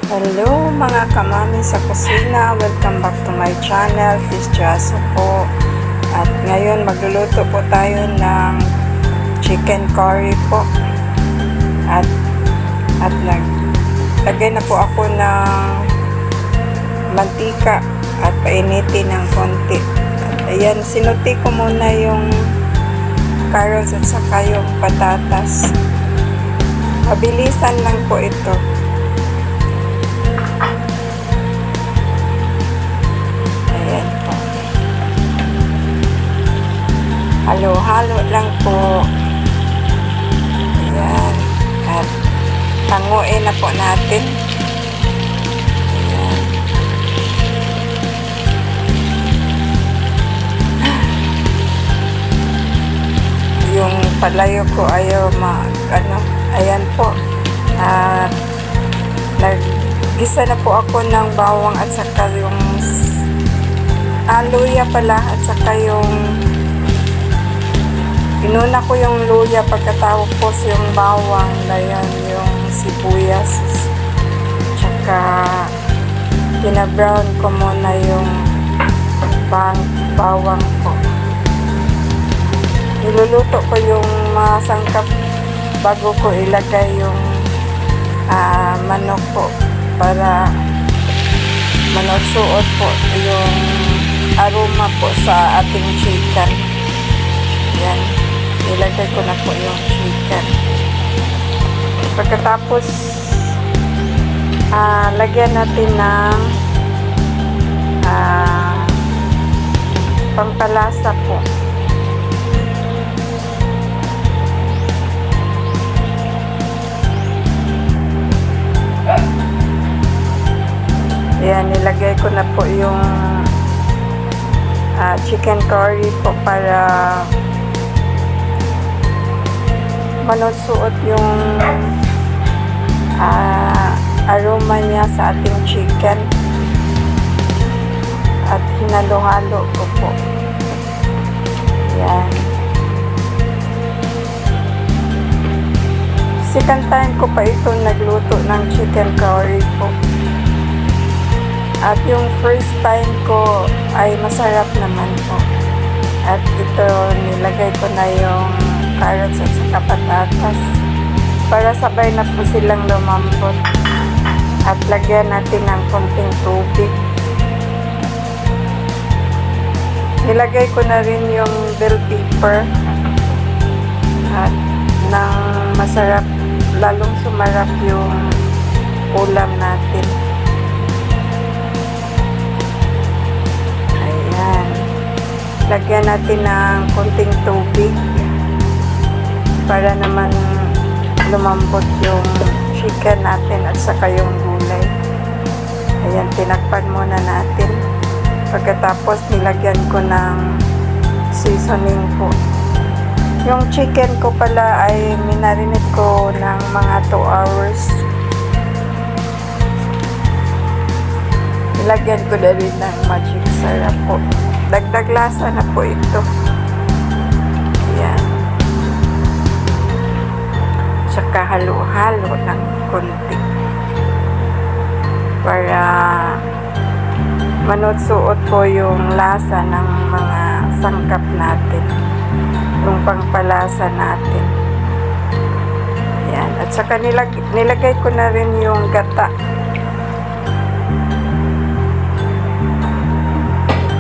Hello mga kamami sa kusina, welcome back to my channel, Fish Jaso po. At ngayon magluluto po tayo ng chicken curry po. At naglagay na po ako ng mantika at painitin ng konti. At ayan, sinuti ko muna yung carrots at saka yung patatas. Mabilisan lang po ito. Halo-halo lang po. Ayan. At tanguin na po natin. Ayan. Yung palayo ko ayaw ayan po. At naggisa na po ako ng bawang at saka yung luya pala at saka yung inuna ko yung luya, pagkatapos yung bawang, dayan yung sibuyas, tsaka pinabrown ko muna yung bawang po. Niluluto ko yung mga sangkap bago ko ilagay yung manok po para manasuot po yung aroma po sa ating chicken. Yan. Ilagay ko na po yung chicken. Pagkatapos lagyan natin ng pampalasa po. Ayan, nilagay ko na po yung chicken curry po para mansuot yung aroma niya sa ating chicken at hinalo-halo ko po. Yan. Second time ko pa ito nagluto ng chicken curry po. At yung first time ko ay masarap naman po. At ito nilagay ko na yung carrots at saka patatas para sabay na po silang lumambot. At lagyan natin ng konting tubig. Nilagay ko na rin yung bell pepper at nang masarap, lalong sumarap yung ulam natin. Ayan, lagyan natin ng konting tubig para naman lumambot yung chicken natin at saka yung gulay. Ayan, tinakpan muna natin. Pagkatapos nilagyan ko ng seasoning po. Yung chicken ko pala ay minarinate ko ng mga 2 hours. Nilagyan ko na rin ng magic syrup po. Dagdag lasa na po ito. Ayan. Tsaka halo-halo ng konti para manutsuot po yung lasa ng mga sangkap natin, yung pangpalasa natin. Yan. At saka nilagay ko na rin yung gata.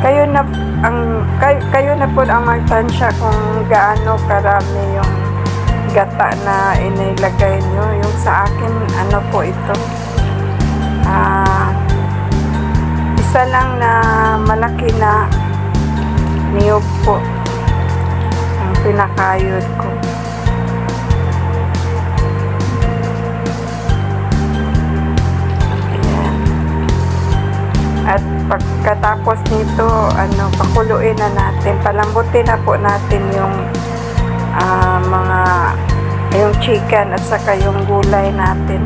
Kayo na po ang magtansya kung gaano karami yung gata na inilagay nyo. Yung sa akin, ano po ito, isa lang na malaki na niyog po ang pinakayod ko. Ayan. At pagkatapos nito, pakuluin na natin, palambutin na po natin yung yung chicken at saka yung gulay natin.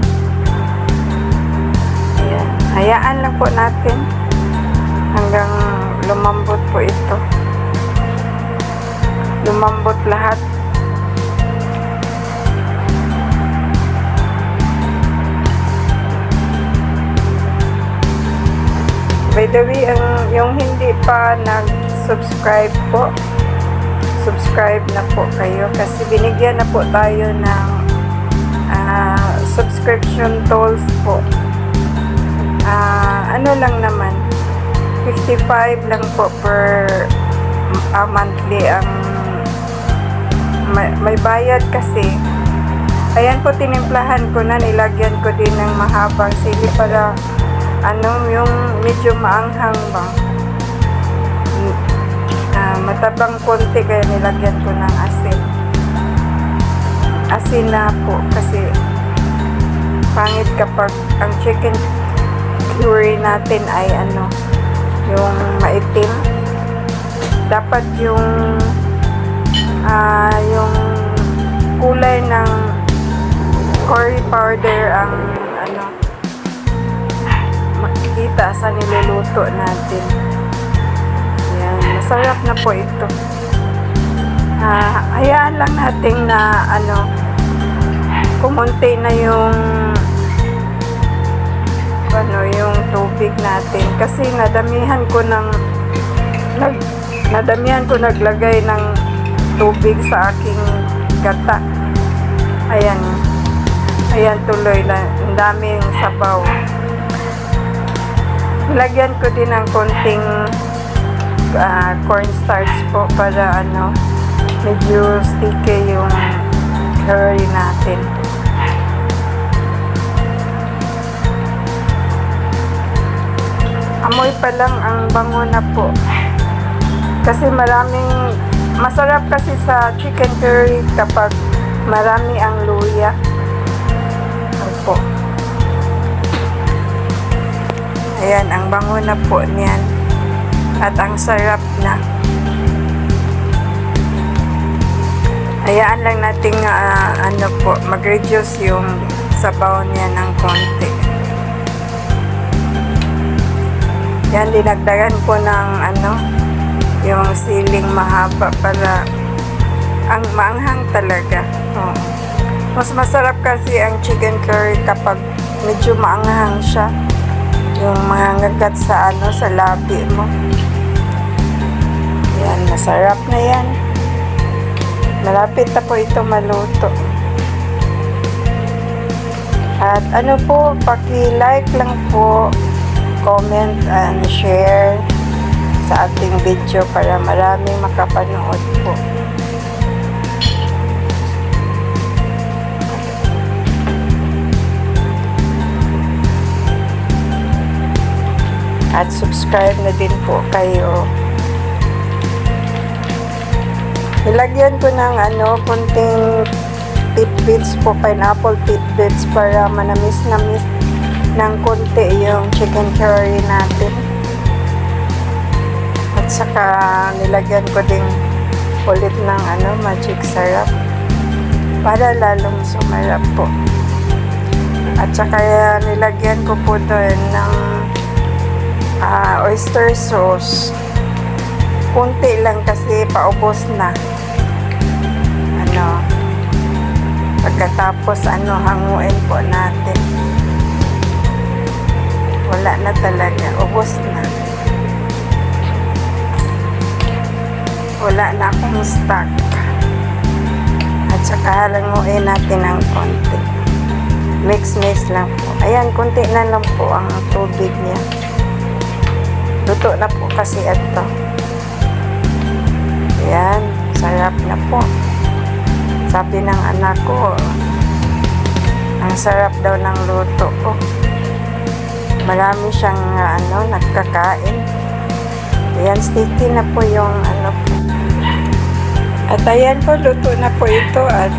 Ayan. Hayaan lang po natin hanggang lumambot po ito. Lumambot lahat. By the way, yung hindi pa nag-subscribe po, subscribe na po kayo kasi binigyan na po tayo ng subscription tools po. Ano lang naman, 55 lang po per monthly ang may bayad kasi. Ayan po, tinimplahan ko na, nilagyan ko din ng mahabang sili para yung medyo maanghang ba, matabang konti, kaya nilagyan ko ng asin na po kasi pangit kapag ang chicken curry natin ay yung maitim. Dapat yung kulay ng curry powder ang makikita sa niluluto natin. Yan, masarap na po ito. Hayaan lang natin na kumunti na yung tubig natin kasi nadamihan ko naglagay ng tubig sa aking gata. Ayan tuloy na ang daming sabaw. Lagyan ko din ng konting cornstarch po para medyo sticky yung curry natin. Amoy pa lang ang bango na po. Kasi masarap kasi sa chicken curry kapag marami ang luya. Opo. Ayan, ang bango na po niyan. At ang sarap na. Hayaan lang natin mag-reduce yung sabaw niya ng konti. Yan, dinagdagan ko ng yung siling mahaba para ang maanghang talaga. Mas masarap kasi ang chicken curry kapag medyo maanghang siya. Yung mga ngagat sa labi mo. Yan, masarap na yan. Malapit na po ito maluto. At po, paki-like lang po, comment and share sa ating video para maraming makapanood po. At subscribe na din po kayo. Nilagyan ko ng kunting tidbits po, pineapple tidbits para manamis-namis ng konti yung chicken curry natin. At saka nilagyan ko din ulit ng magic syrup para lalong sumarap po. At saka nilagyan ko po doon ng oyster sauce. Kunti lang kasi paubos na. Pagkatapos hanguin po natin. Wala na talaga, ubos na. Wala na akong stock. At saka halanguin natin ng konti. Mix lang po. Ayan, konti na lang po ang tubig niya. Luto na po kasi ito. Ayan, sarap na po. Sabi ng anak ko, ang sarap daw ng luto ko. Marami siyang nagkakain. Ayan, sticky na po yung po. At ayan po, luto na po ito at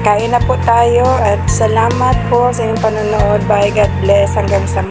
kain na po tayo at salamat po sa inyong panonood. Bye, God bless. Hanggang sa